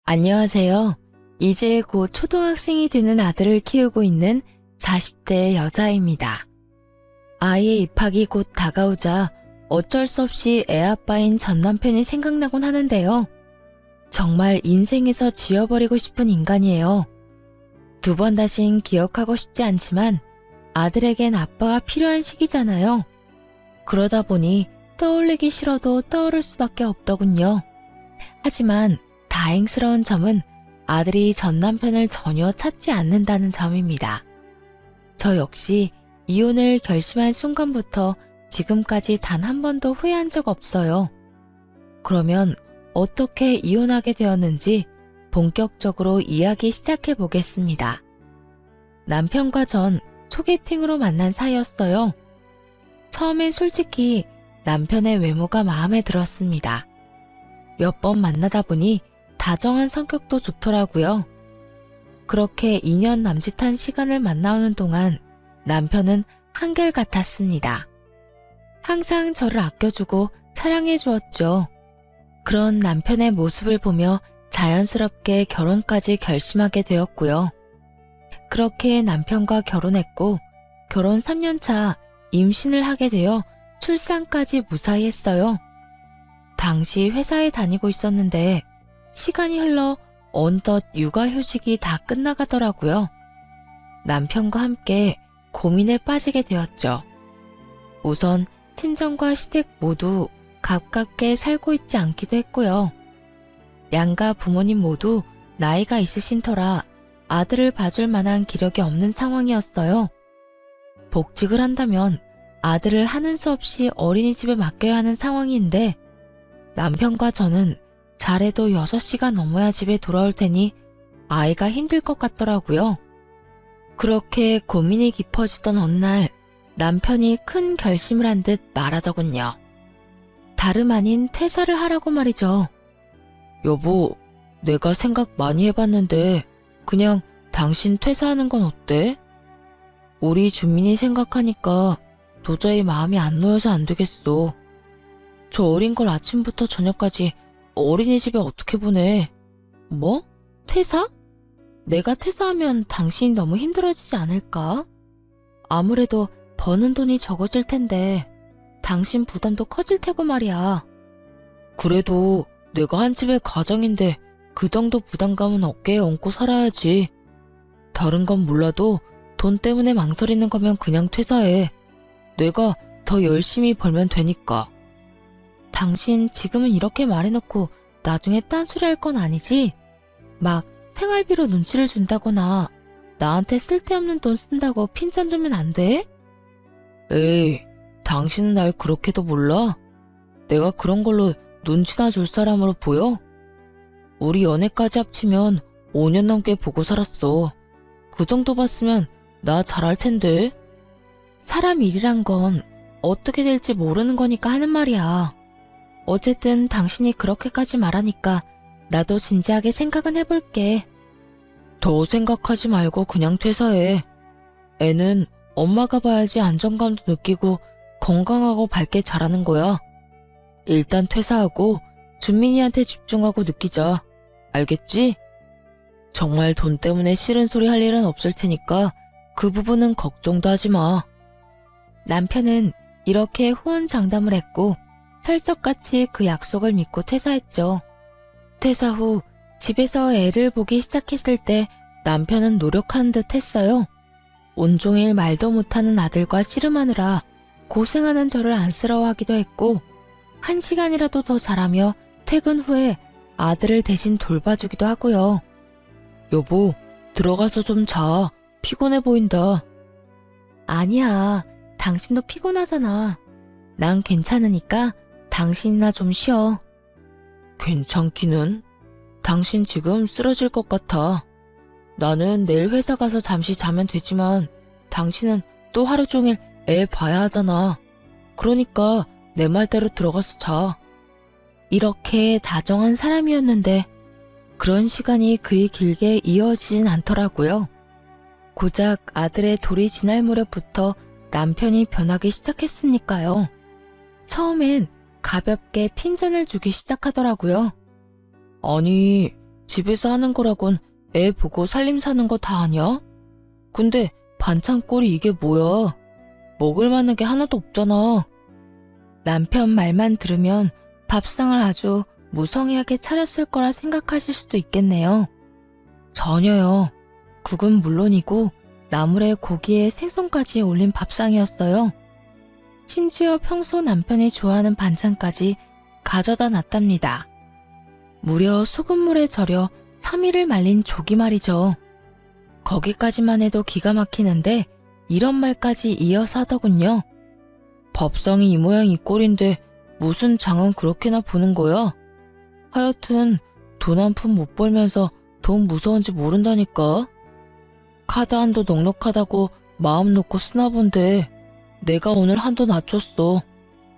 안녕하세요. 이제 곧 초등학생이 되는 아들을 키우고 있는 40대 여자입니다. 아이의 입학이 곧 다가오자 어쩔 수 없이 애아빠인 전 남편이 생각나곤 하는데요. 정말 인생에서 지워버리고 싶은 인간이에요. 두 번 다신 기억하고 싶지 않지만 아들에겐 아빠가 필요한 시기잖아요. 그러다 보니 떠올리기 싫어도 떠오를 수밖에 없더군요. 하지만 다행스러운 점은 아들이 전 남편을 전혀 찾지 않는다는 점입니다. 저 역시 이혼을 결심한 순간부터 지금까지 단 한 번도 후회한 적 없어요. 그러면 어떻게 이혼하게 되었는지 본격적으로 이야기 시작해 보겠습니다. 남편과 전 소개팅으로 만난 사이였어요. 처음엔 솔직히 남편의 외모가 마음에 들었습니다. 몇 번 만나다 보니 다정한 성격도 좋더라고요. 그렇게 2년 남짓한 시간을 만나오는 동안 남편은 한결같았습니다. 항상 저를 아껴주고 사랑해 주었죠. 그런 남편의 모습을 보며 자연스럽게 결혼까지 결심하게 되었고요. 그렇게 남편과 결혼했고 결혼 3년 차 임신을 하게 되어 출산까지 무사히 했어요. 당시 회사에 다니고 있었는데 시간이 흘러 어느덧 육아휴직이 다 끝나가더라고요. 남편과 함께 고민에 빠지게 되었죠. 우선 친정과 시댁 모두 가깝게 살고 있지 않기도 했고요. 양가 부모님 모두 나이가 있으신 터라 아들을 봐줄 만한 기력이 없는 상황이었어요. 복직을 한다면 아들을 하는 수 없이 어린이집에 맡겨야 하는 상황인데 남편과 저는 잘해도 6시가 넘어야 집에 돌아올 테니 아이가 힘들 것 같더라고요. 그렇게 고민이 깊어지던 어느 날 남편이 큰 결심을 한 듯 말하더군요. 다름 아닌 퇴사를 하라고 말이죠. 여보, 내가 생각 많이 해봤는데 그냥 당신 퇴사하는 건 어때? 우리 준민이 생각하니까 도저히 마음이 안 놓여서 안 되겠어. 저 어린 걸 아침부터 저녁까지 어린이집에 어떻게 보내? 뭐? 퇴사? 내가 퇴사하면 당신이 너무 힘들어지지 않을까? 아무래도 버는 돈이 적어질 텐데 당신 부담도 커질 테고 말이야. 그래도 내가 한 집의 가장인데 그 정도 부담감은 어깨에 얹고 살아야지. 다른 건 몰라도 돈 때문에 망설이는 거면 그냥 퇴사해. 내가 더 열심히 벌면 되니까. 당신 지금은 이렇게 말해놓고 나중에 딴소리 할 건 아니지? 막 생활비로 눈치를 준다거나 나한테 쓸데없는 돈 쓴다고 핀잔 두면 안 돼? 에이, 당신은 날 그렇게도 몰라? 내가 그런 걸로 눈치나 줄 사람으로 보여? 우리 연애까지 합치면 5년 넘게 보고 살았어. 그 정도 봤으면 나 잘할 텐데. 사람 일이란 건 어떻게 될지 모르는 거니까 하는 말이야. 어쨌든 당신이 그렇게까지 말하니까 나도 진지하게 생각은 해볼게. 더 생각하지 말고 그냥 퇴사해. 애는 엄마가 봐야지 안정감도 느끼고 건강하고 밝게 자라는 거야. 일단 퇴사하고 준민이한테 집중하고 느끼자. 알겠지? 정말 돈 때문에 싫은 소리 할 일은 없을 테니까 그 부분은 걱정도 하지 마. 남편은 이렇게 호언장담을 했고 철석같이 그 약속을 믿고 퇴사했죠. 퇴사 후 집에서 애를 보기 시작했을 때 남편은 노력하는 듯 했어요. 온종일 말도 못하는 아들과 씨름하느라 고생하는 저를 안쓰러워하기도 했고 1시간이라도 더 자라며 퇴근 후에 아들을 대신 돌봐주기도 하고요. 여보, 들어가서 좀 자. 피곤해 보인다. 아니야, 당신도 피곤하잖아. 난 괜찮으니까 당신이나 좀 쉬어. 괜찮기는? 당신 지금 쓰러질 것 같아. 나는 내일 회사 가서 잠시 자면 되지만 당신은 또 하루 종일 애 봐야 하잖아. 그러니까 내 말대로 들어가서 자. 이렇게 다정한 사람이었는데 그런 시간이 그리 길게 이어지진 않더라고요. 고작 아들의 돌이 지날 무렵부터 남편이 변하기 시작했으니까요. 처음엔 가볍게 핀잔을 주기 시작하더라고요. 아니, 집에서 하는 거라곤 애 보고 살림 사는 거 다 아냐? 근데 반찬거리 이게 뭐야? 먹을 만한 게 하나도 없잖아. 남편 말만 들으면 밥상을 아주 무성의하게 차렸을 거라 생각하실 수도 있겠네요. 전혀요. 국은 물론이고 나물에 고기에 생선까지 올린 밥상이었어요. 심지어 평소 남편이 좋아하는 반찬까지 가져다 놨답니다. 무려 소금물에 절여 3일을 말린 조기 말이죠. 거기까지만 해도 기가 막히는데 이런 말까지 이어서 하더군요. 밥상이 이 모양 이 꼴인데 무슨 장은 그렇게나 보는 거야? 하여튼 돈 한 푼 못 벌면서 돈 무서운지 모른다니까. 카드 한도 넉넉하다고 마음 놓고 쓰나 본데 내가 오늘 한도 낮췄어.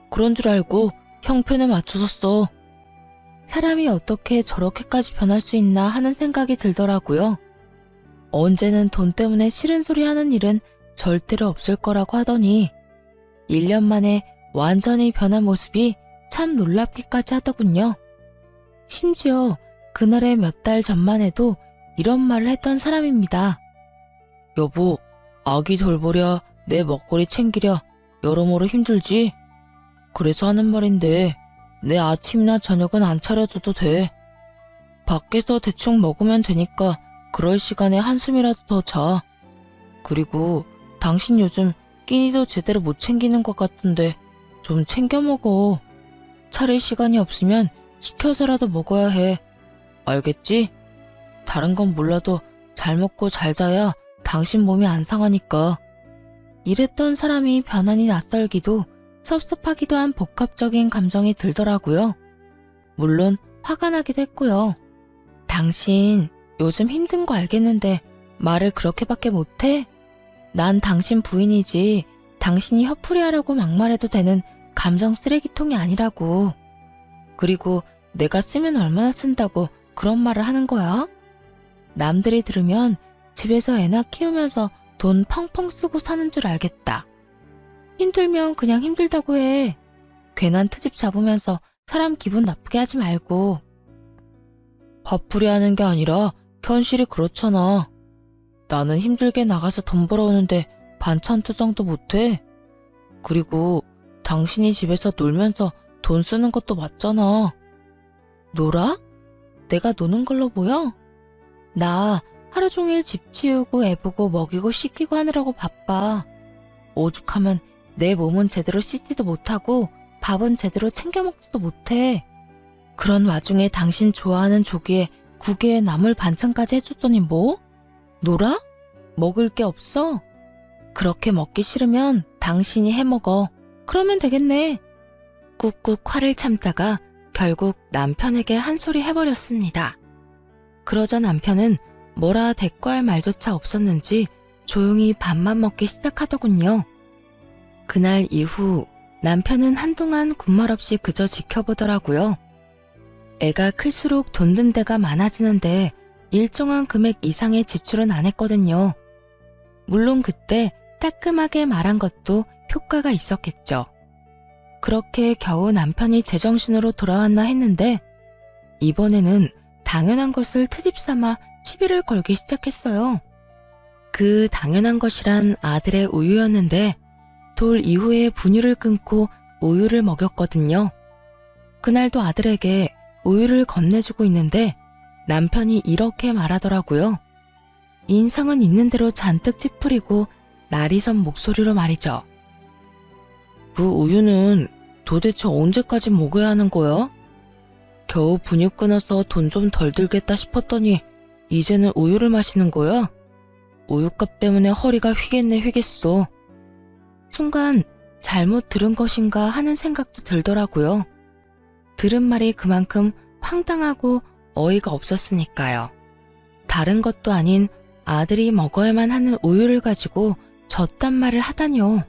그런 줄 알고 형편에 맞춰서 써. 사람이 어떻게 저렇게까지 변할 수 있나 하는 생각이 들더라고요. 언제는 돈 때문에 싫은 소리 하는 일은 절대로 없을 거라고 하더니 1년 만에 완전히 변한 모습이 참 놀랍기까지 하더군요. 심지어 그날의 몇 달 전만 해도 이런 말을 했던 사람입니다. 여보, 아기 돌보랴, 내 먹거리 챙기랴 여러모로 힘들지? 그래서 하는 말인데 내 아침이나 저녁은 안 차려줘도 돼. 밖에서 대충 먹으면 되니까 그럴 시간에 한숨이라도 더 자. 그리고 당신 요즘 끼니도 제대로 못 챙기는 것 같은데 좀 챙겨 먹어. 차릴 시간이 없으면 시켜서라도 먹어야 해. 알겠지? 다른 건 몰라도 잘 먹고 잘 자야 당신 몸이 안 상하니까. 이랬던 사람이 변하니 낯설기도 섭섭하기도 한 복합적인 감정이 들더라고요. 물론 화가 나기도 했고요. 당신 요즘 힘든 거 알겠는데 말을 그렇게밖에 못해? 난 당신 부인이지 당신이 화풀이하려고 막말해도 되는 감정 쓰레기통이 아니라고. 그리고 내가 쓰면 얼마나 쓴다고 그런 말을 하는 거야? 남들이 들으면 집에서 애나 키우면서 돈 펑펑 쓰고 사는 줄 알겠다. 힘들면 그냥 힘들다고 해. 괜한 트집 잡으면서 사람 기분 나쁘게 하지 말고. 화풀이 하는 게 아니라 현실이 그렇잖아. 나는 힘들게 나가서 돈 벌어오는데 반찬 투정도 못해. 그리고 당신이 집에서 놀면서 돈 쓰는 것도 맞잖아. 놀아? 내가 노는 걸로 보여? 나 하루 종일 집 치우고 애 보고 먹이고 씻기고 하느라고 바빠. 오죽하면 내 몸은 제대로 씻지도 못하고 밥은 제대로 챙겨 먹지도 못해. 그런 와중에 당신 좋아하는 조기에 국에 나물 반찬까지 해줬더니 뭐? 놀아? 먹을 게 없어? 그렇게 먹기 싫으면 당신이 해먹어. 그러면 되겠네. 꾹꾹 화를 참다가 결국 남편에게 한 소리 해버렸습니다. 그러자 남편은 뭐라 대꾸할 말조차 없었는지 조용히 밥만 먹기 시작하더군요. 그날 이후 남편은 한동안 군말 없이 그저 지켜보더라고요. 애가 클수록 돈 든 데가 많아지는데 일정한 금액 이상의 지출은 안 했거든요. 물론 그때 따끔하게 말한 것도 효과가 있었겠죠. 그렇게 겨우 남편이 제정신으로 돌아왔나 했는데 이번에는 당연한 것을 트집 삼아 시비를 걸기 시작했어요. 그 당연한 것이란 아들의 우유였는데 돌 이후에 분유를 끊고 우유를 먹였거든요. 그날도 아들에게 우유를 건네주고 있는데 남편이 이렇게 말하더라고요. 인상은 있는 대로 잔뜩 찌푸리고 날이 선 목소리로 말이죠. 그 우유는 도대체 언제까지 먹어야 하는 거야? 겨우 분유 끊어서 돈 좀 덜 들겠다 싶었더니 이제는 우유를 마시는 거야? 우유값 때문에 허리가 휘겠네 휘겠어. 순간 잘못 들은 것인가 하는 생각도 들더라고요. 들은 말이 그만큼 황당하고 어이가 없었으니까요. 다른 것도 아닌 아들이 먹어야만 하는 우유를 가지고 저딴 말을 하다니요.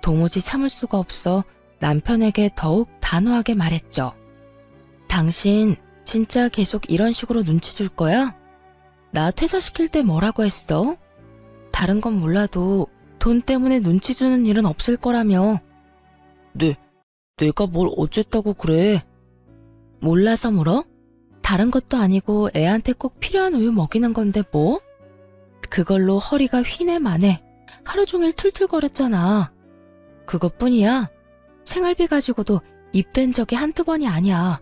도무지 참을 수가 없어 남편에게 더욱 단호하게 말했죠. 당신 진짜 계속 이런 식으로 눈치 줄 거야? 나 퇴사시킬 때 뭐라고 했어? 다른 건 몰라도 돈 때문에 눈치 주는 일은 없을 거라며. 내가 뭘 어쨌다고 그래? 몰라서 물어? 다른 것도 아니고 애한테 꼭 필요한 우유 먹이는 건데 뭐? 그걸로 허리가 휘네 마네 하루 종일 툴툴거렸잖아. 그것뿐이야. 생활비 가지고도 입댄 적이 한두 번이 아니야.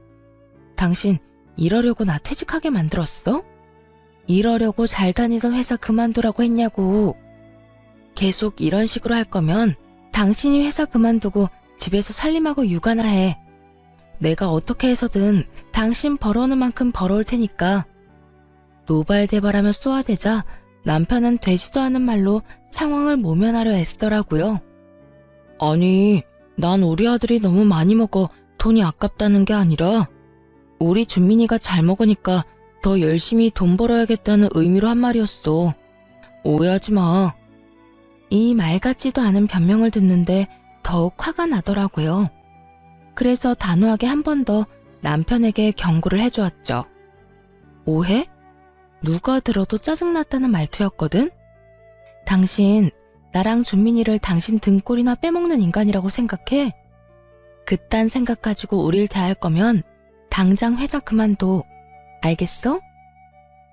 당신 이러려고 나 퇴직하게 만들었어? 이러려고 잘 다니던 회사 그만두라고 했냐고. 계속 이런 식으로 할 거면 당신이 회사 그만두고 집에서 살림하고 육아나 해. 내가 어떻게 해서든 당신 벌어오는 만큼 벌어올 테니까. 노발대발하며 쏘아대자 남편은 되지도 않은 말로 상황을 모면하려 애쓰더라고요. 아니, 난 우리 아들이 너무 많이 먹어 돈이 아깝다는 게 아니라 우리 준민이가 잘 먹으니까 더 열심히 돈 벌어야겠다는 의미로 한 말이었어. 오해하지 마. 이 말 같지도 않은 변명을 듣는데 더욱 화가 나더라고요. 그래서 단호하게 한 번 더 남편에게 경고를 해주었죠. 오해? 누가 들어도 짜증났다는 말투였거든? 당신, 나랑 준민이를 당신 등골이나 빼먹는 인간이라고 생각해? 그딴 생각 가지고 우릴 대할 거면 당장 회사 그만둬. 알겠어?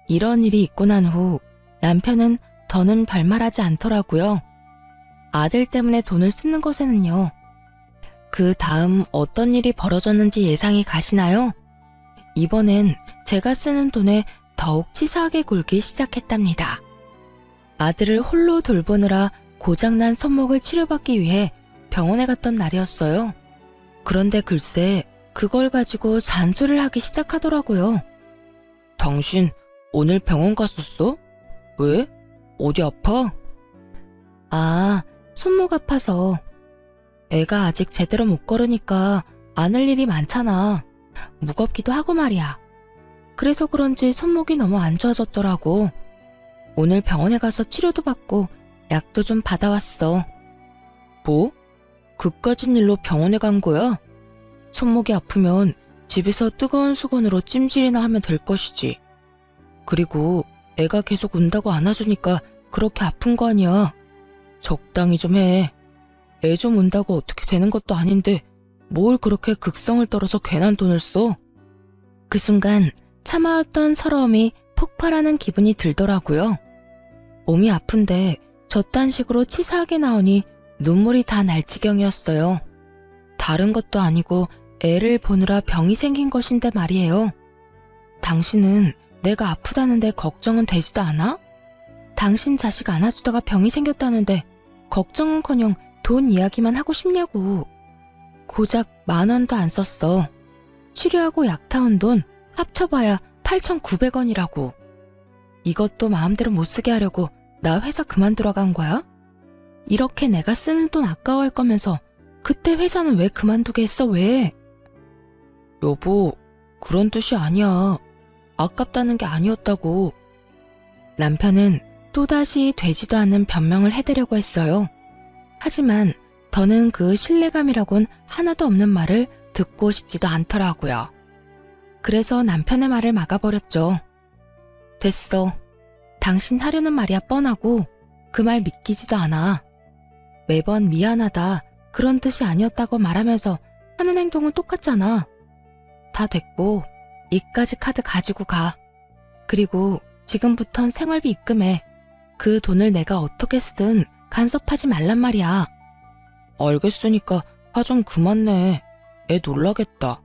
이런 일이 있고 난 후 남편은 더는 별말하지 않더라고요. 아들 때문에 돈을 쓰는 것에는요. 그 다음 어떤 일이 벌어졌는지 예상이 가시나요? 이번엔 제가 쓰는 돈에 더욱 치사하게 굴기 시작했답니다. 아들을 홀로 돌보느라 고장난 손목을 치료받기 위해 병원에 갔던 날이었어요. 그런데 글쎄 그걸 가지고 잔소리를 하기 시작하더라고요. 당신 오늘 병원 갔었어? 왜? 어디 아파? 아, 손목 아파서. 애가 아직 제대로 못 걸으니까 안을 일이 많잖아. 무겁기도 하고 말이야. 그래서 그런지 손목이 너무 안 좋아졌더라고. 오늘 병원에 가서 치료도 받고 약도 좀 받아왔어. 뭐? 그까진 일로 병원에 간 거야? 손목이 아프면 집에서 뜨거운 수건으로 찜질이나 하면 될 것이지. 그리고 애가 계속 운다고 안아주니까 그렇게 아픈 거 아니야. 적당히 좀 해. 애 좀 운다고 어떻게 되는 것도 아닌데 뭘 그렇게 극성을 떨어서 괜한 돈을 써? 그 순간 참아왔던 서러움이 폭발하는 기분이 들더라고요. 몸이 아픈데 저딴 식으로 치사하게 나오니 눈물이 다 날 지경이었어요. 다른 것도 아니고 애를 보느라 병이 생긴 것인데 말이에요. 당신은 내가 아프다는데 걱정은 되지도 않아? 당신 자식 안아주다가 병이 생겼다는데 걱정은커녕 돈 이야기만 하고 싶냐고. 고작 10,000원도 안 썼어. 치료하고 약 타온 돈 합쳐봐야 8,900원이라고. 이것도 마음대로 못 쓰게 하려고 나 회사 그만두러 간 거야? 이렇게 내가 쓰는 돈 아까워할 거면서 그때 회사는 왜 그만두게 했어? 왜? 여보, 그런 뜻이 아니야. 아깝다는 게 아니었다고. 남편은 또다시 되지도 않는 변명을 해대려고 했어요. 하지만 더는 그 신뢰감이라곤 하나도 없는 말을 듣고 싶지도 않더라고요. 그래서 남편의 말을 막아버렸죠. 됐어. 당신 하려는 말이야 뻔하고 그 말 믿기지도 않아. 매번 미안하다 그런 뜻이 아니었다고 말하면서 하는 행동은 똑같잖아. 다 됐고 이까지 카드 가지고 가. 그리고 지금부턴 생활비 입금해. 그 돈을 내가 어떻게 쓰든 간섭하지 말란 말이야. 알겠으니까 화 좀 그만 내. 애 놀라겠다.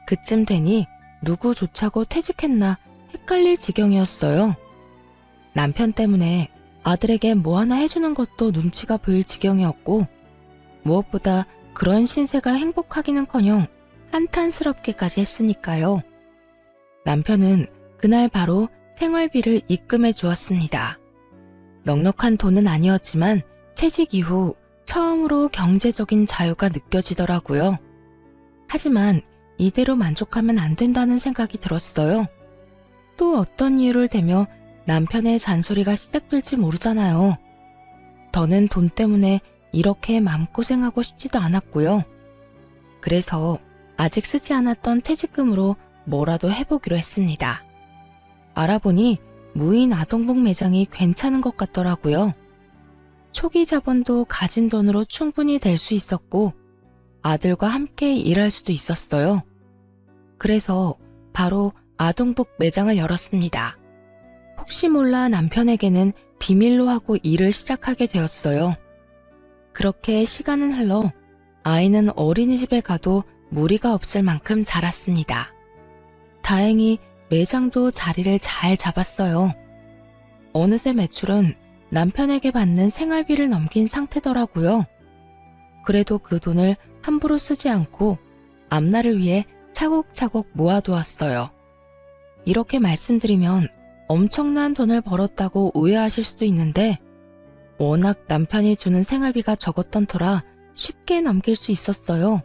그쯤 되니 누구조차고 퇴직했나 헷갈릴 지경이었어요. 남편 때문에 아들에게 뭐 하나 해주는 것도 눈치가 보일 지경이었고 무엇보다 그런 신세가 행복하기는커녕 한탄스럽게까지 했으니까요. 남편은 그날 바로 생활비를 입금해 주었습니다. 넉넉한 돈은 아니었지만 퇴직 이후 처음으로 경제적인 자유가 느껴지더라고요. 하지만 이대로 만족하면 안 된다는 생각이 들었어요. 또 어떤 이유를 대며 남편의 잔소리가 시작될지 모르잖아요. 더는 돈 때문에 이렇게 마음고생하고 싶지도 않았고요. 그래서 아직 쓰지 않았던 퇴직금으로 뭐라도 해보기로 했습니다. 알아보니 무인 아동복 매장이 괜찮은 것 같더라고요. 초기 자본도 가진 돈으로 충분히 될 수 있었고 아들과 함께 일할 수도 있었어요. 그래서 바로 아동복 매장을 열었습니다. 혹시 몰라 남편에게는 비밀로 하고 일을 시작하게 되었어요. 그렇게 시간은 흘러 아이는 어린이집에 가도 무리가 없을 만큼 자랐습니다. 다행히 매장도 자리를 잘 잡았어요. 어느새 매출은 남편에게 받는 생활비를 넘긴 상태더라고요. 그래도 그 돈을 함부로 쓰지 않고 앞날을 위해 차곡차곡 모아두었어요. 이렇게 말씀드리면 엄청난 돈을 벌었다고 오해하실 수도 있는데 워낙 남편이 주는 생활비가 적었던 터라 쉽게 넘길 수 있었어요.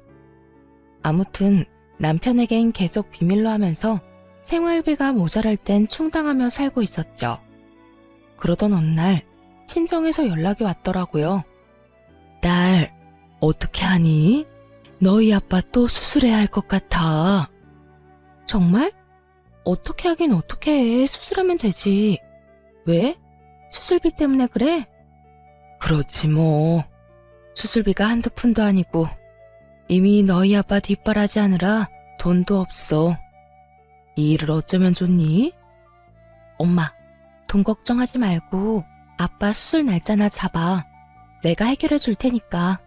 아무튼 남편에겐 계속 비밀로 하면서 생활비가 모자랄 땐 충당하며 살고 있었죠. 그러던 어느 날 친정에서 연락이 왔더라고요. 딸, 어떻게 하니? 너희 아빠 또 수술해야 할 것 같아. 정말? 어떻게 하긴 어떻게 해. 수술하면 되지. 왜? 수술비 때문에 그래? 그렇지 뭐. 수술비가 한두 푼도 아니고 이미 너희 아빠 뒷바라지 하느라 돈도 없어. 이 일을 어쩌면 좋니? 엄마, 돈 걱정하지 말고 아빠 수술 날짜나 잡아. 내가 해결해 줄 테니까.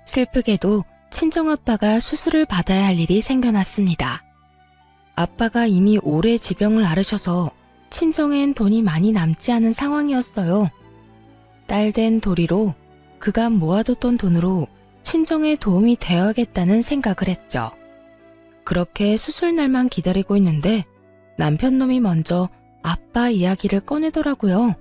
슬프게도 친정아빠가 수술을 받아야 할 일이 생겨났습니다. 아빠가 이미 오래 지병을 앓으셔서 친정엔 돈이 많이 남지 않은 상황이었어요. 딸된 도리로 그간 모아뒀던 돈으로 친정에 도움이 되어야겠다는 생각을 했죠. 그렇게 수술 날만 기다리고 있는데 남편 놈이 먼저 아빠 이야기를 꺼내더라고요.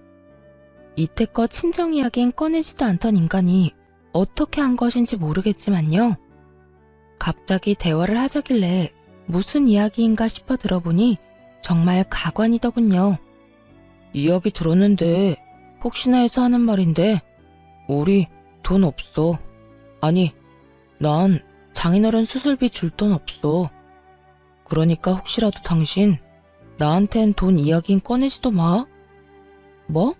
이때껏 친정 이야기는 꺼내지도 않던 인간이 어떻게 한 것인지 모르겠지만요. 갑자기 대화를 하자길래 무슨 이야기인가 싶어 들어보니 정말 가관이더군요. 이야기 들었는데 혹시나 해서 하는 말인데 우리 돈 없어. 아니, 난 장인어른 수술비 줄 돈 없어. 그러니까 혹시라도 당신 나한텐 돈 이야긴 꺼내지도 마. 뭐?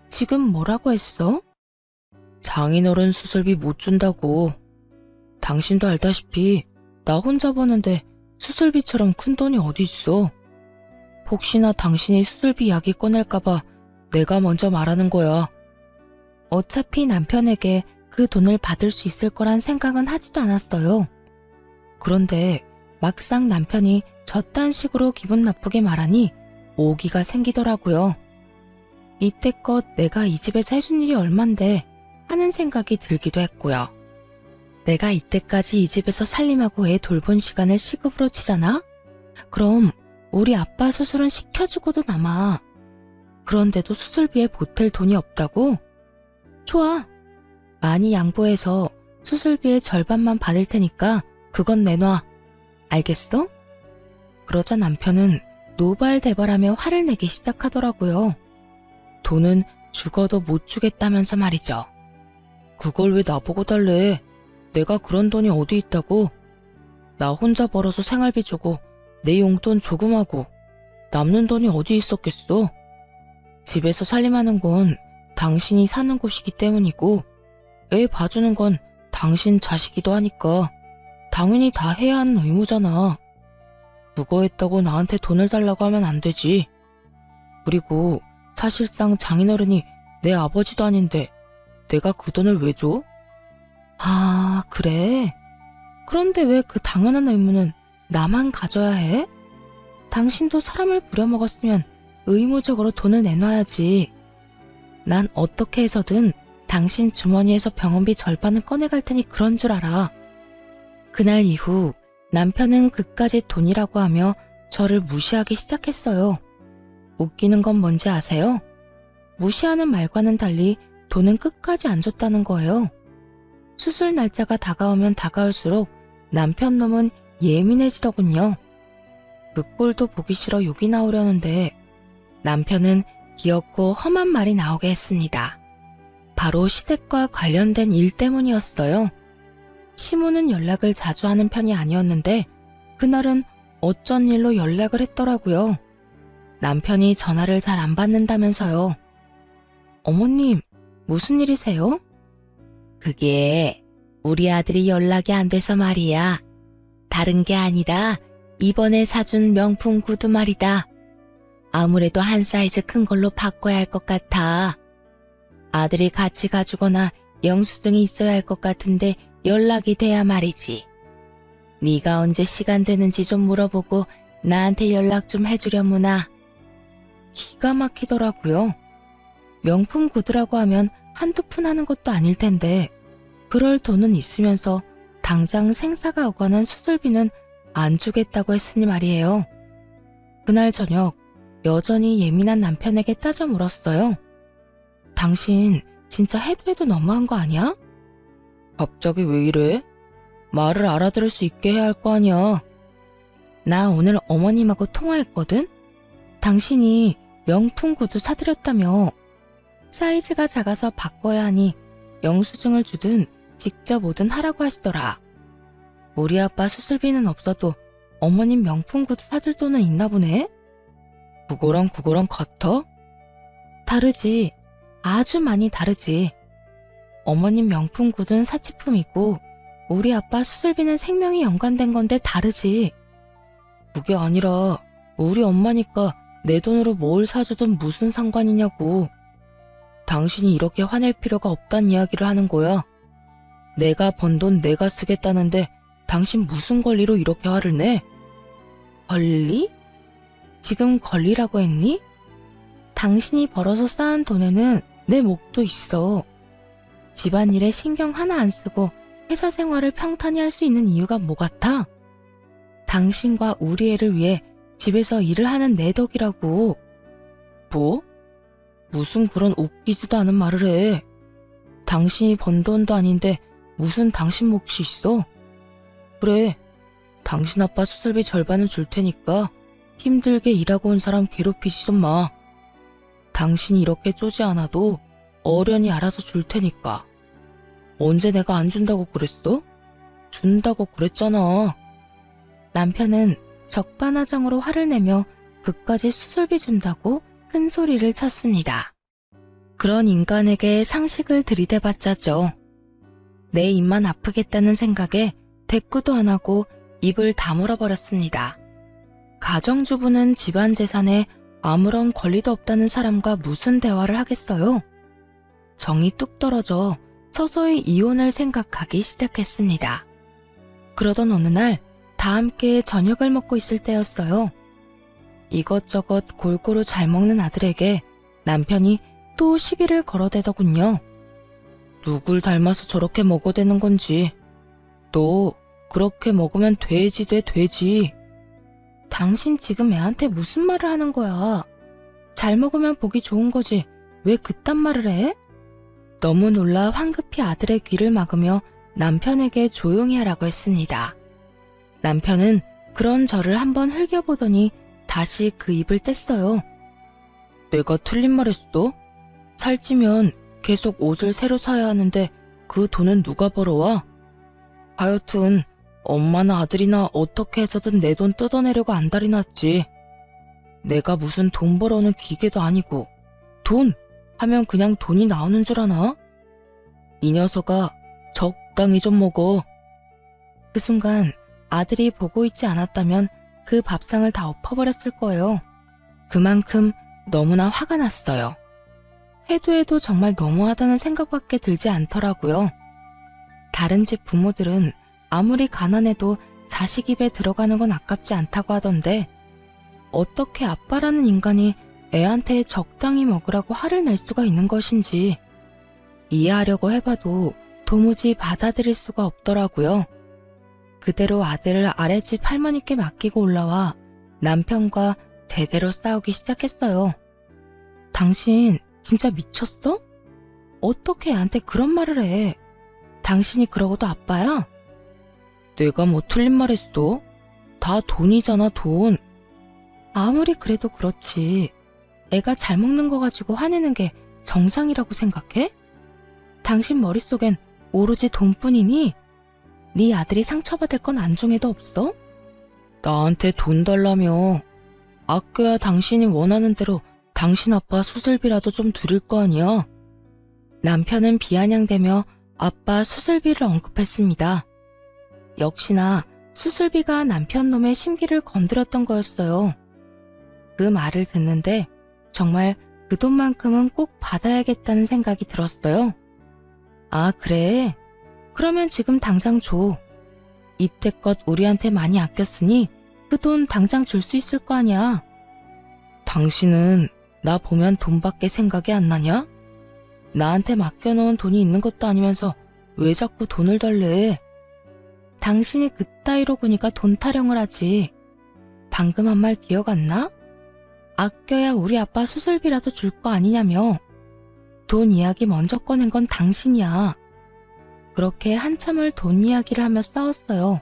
지금 뭐라고 했어? 장인어른 수술비 못 준다고. 당신도 알다시피 나 혼자 버는데 수술비처럼 큰 돈이 어디 있어. 혹시나 당신이 수술비 이야기 꺼낼까봐 내가 먼저 말하는 거야. 어차피 남편에게 그 돈을 받을 수 있을 거란 생각은 하지도 않았어요. 그런데 막상 남편이 저딴 식으로 기분 나쁘게 말하니 오기가 생기더라고요. 이때껏 내가 이 집에서 해준 일이 얼만데 하는 생각이 들기도 했고요. 내가 이때까지 이 집에서 살림하고 애 돌본 시간을 시급으로 치잖아? 그럼 우리 아빠 수술은 시켜주고도 남아. 그런데도 수술비에 보탤 돈이 없다고? 좋아. 많이 양보해서 수술비의 절반만 받을 테니까 그건 내놔. 알겠어? 그러자 남편은 노발대발하며 화를 내기 시작하더라고요. 돈은 죽어도 못 주겠다면서 말이죠. 그걸 왜 나보고 달래? 내가 그런 돈이 어디 있다고? 나 혼자 벌어서 생활비 주고 내 용돈 조금 하고 남는 돈이 어디 있었겠어? 집에서 살림하는 건 당신이 사는 곳이기 때문이고 애 봐주는 건 당신 자식이기도 하니까 당연히 다 해야 하는 의무잖아. 그거 했다고 나한테 돈을 달라고 하면 안 되지. 그리고 사실상 장인어른이 내 아버지도 아닌데 내가 그 돈을 왜 줘? 아, 그래? 그런데 왜 그 당연한 의무는 나만 가져야 해? 당신도 사람을 부려먹었으면 의무적으로 돈을 내놔야지. 난 어떻게 해서든 당신 주머니에서 병원비 절반은 꺼내갈 테니 그런 줄 알아. 그날 이후 남편은 그까짓 돈이라고 하며 저를 무시하기 시작했어요. 웃기는 건 뭔지 아세요? 무시하는 말과는 달리 돈은 끝까지 안 줬다는 거예요. 수술 날짜가 다가오면 다가올수록 남편 놈은 예민해지더군요. 그 꼴도 보기 싫어 욕이 나오려는데 남편은 귀엽고 험한 말이 나오게 했습니다. 바로 시댁과 관련된 일 때문이었어요. 시모는 연락을 자주 하는 편이 아니었는데 그날은 어쩐 일로 연락을 했더라고요. 남편이 전화를 잘 안 받는다면서요. 어머님, 무슨 일이세요? 그게 우리 아들이 연락이 안 돼서 말이야. 다른 게 아니라 이번에 사준 명품 구두 말이다. 아무래도 한 사이즈 큰 걸로 바꿔야 할 것 같아. 아들이 같이 가주거나 영수증이 있어야 할 것 같은데 연락이 돼야 말이지. 네가 언제 시간 되는지 좀 물어보고 나한테 연락 좀 해주려무나. 기가 막히더라고요. 명품 구두라고 하면 한두 푼 하는 것도 아닐 텐데 그럴 돈은 있으면서 당장 생사가 오가는 수술비는 안 주겠다고 했으니 말이에요. 그날 저녁 여전히 예민한 남편에게 따져 물었어요. 당신 진짜 해도 너무한 거 아니야? 갑자기 왜 이래? 말을 알아들을 수 있게 해야 할 거 아니야. 나 오늘 어머님하고 통화했거든? 당신이 명품 구두 사드렸다며. 사이즈가 작아서 바꿔야 하니 영수증을 주든 직접 오든 하라고 하시더라. 우리 아빠 수술비는 없어도 어머님 명품 구두 사줄 돈은 있나 보네? 그거랑 같아? 다르지. 아주 많이 다르지. 어머님 명품 구두는 사치품이고 우리 아빠 수술비는 생명이 연관된 건데 다르지. 그게 아니라 우리 엄마니까 내 돈으로 뭘 사주든 무슨 상관이냐고. 당신이 이렇게 화낼 필요가 없단 이야기를 하는 거야. 내가 번 돈 내가 쓰겠다는데 당신 무슨 권리로 이렇게 화를 내? 권리? 지금 권리라고 했니? 당신이 벌어서 쌓은 돈에는 내 몫도 있어. 집안일에 신경 하나 안 쓰고 회사 생활을 평탄히 할 수 있는 이유가 뭐 같아? 당신과 우리 애를 위해 집에서 일을 하는 내 덕이라고. 뭐? 무슨 그런 웃기지도 않은 말을 해. 당신이 번 돈도 아닌데 무슨 당신 몫이 있어? 그래, 당신 아빠 수술비 절반은 줄 테니까 힘들게 일하고 온 사람 괴롭히지 좀 마. 당신이 이렇게 쪼지 않아도 어련히 알아서 줄 테니까. 언제 내가 안 준다고 그랬어? 준다고 그랬잖아. 남편은 적반하장으로 화를 내며 그까지 수술비 준다고 큰 소리를 쳤습니다. 그런 인간에게 상식을 들이대봤자죠. 내 입만 아프겠다는 생각에 대꾸도 안 하고 입을 다물어 버렸습니다. 가정주부는 집안 재산에 아무런 권리도 없다는 사람과 무슨 대화를 하겠어요? 정이 뚝 떨어져 서서히 이혼을 생각하기 시작했습니다. 그러던 어느 날 다 함께 저녁을 먹고 있을 때였어요. 이것저것 골고루 잘 먹는 아들에게 남편이 또 시비를 걸어대더군요. 누굴 닮아서 저렇게 먹어대는 건지. 너 그렇게 먹으면 돼지 돼, 돼지. 당신 지금 애한테 무슨 말을 하는 거야? 잘 먹으면 보기 좋은 거지. 왜 그딴 말을 해? 너무 놀라 황급히 아들의 귀를 막으며 남편에게 조용히 하라고 했습니다. 남편은 그런 저를 한번 흘겨보더니 다시 그 입을 뗐어요. 내가 틀린 말 했어? 살찌면 계속 옷을 새로 사야 하는데 그 돈은 누가 벌어와? 하여튼 엄마나 아들이나 어떻게 해서든 내 돈 뜯어내려고 안달이 났지. 내가 무슨 돈 벌어오는 기계도 아니고 돈 하면 그냥 돈이 나오는 줄 아나? 이 녀석아, 적당히 좀 먹어. 그 순간 아들이 보고 있지 않았다면 그 밥상을 다 엎어버렸을 거예요. 그만큼 너무나 화가 났어요. 해도 정말 너무하다는 생각밖에 들지 않더라고요. 다른 집 부모들은 아무리 가난해도 자식 입에 들어가는 건 아깝지 않다고 하던데 어떻게 아빠라는 인간이 애한테 적당히 먹으라고 화를 낼 수가 있는 것인지 이해하려고 해봐도 도무지 받아들일 수가 없더라고요. 그대로 아들을 아랫집 할머니께 맡기고 올라와 남편과 제대로 싸우기 시작했어요. 당신 진짜 미쳤어? 어떻게 애한테 그런 말을 해? 당신이 그러고도 아빠야? 내가 뭐 틀린 말 했어? 다 돈이잖아, 돈. 아무리 그래도 그렇지. 애가 잘 먹는 거 가지고 화내는 게 정상이라고 생각해? 당신 머릿속엔 오로지 돈뿐이니? 네 아들이 상처받을 건 안중에도 없어? 나한테 돈 달라며. 아껴야 당신이 원하는 대로 당신 아빠 수술비라도 좀 드릴 거 아니야. 남편은 비아냥대며 아빠 수술비를 언급했습니다. 역시나 수술비가 남편 놈의 심기를 건드렸던 거였어요. 그 말을 듣는데 정말 그 돈만큼은 꼭 받아야겠다는 생각이 들었어요. 아, 그래? 그러면 지금 당장 줘. 이때껏 우리한테 많이 아꼈으니 그 돈 당장 줄 수 있을 거 아니야. 당신은 나 보면 돈밖에 생각이 안 나냐? 나한테 맡겨놓은 돈이 있는 것도 아니면서 왜 자꾸 돈을 달래? 당신이 그따위로 구니까 돈 타령을 하지. 방금 한 말 기억 안 나? 아껴야 우리 아빠 수술비라도 줄 거 아니냐며. 돈 이야기 먼저 꺼낸 건 당신이야. 그렇게 한참을 돈 이야기를 하며 싸웠어요.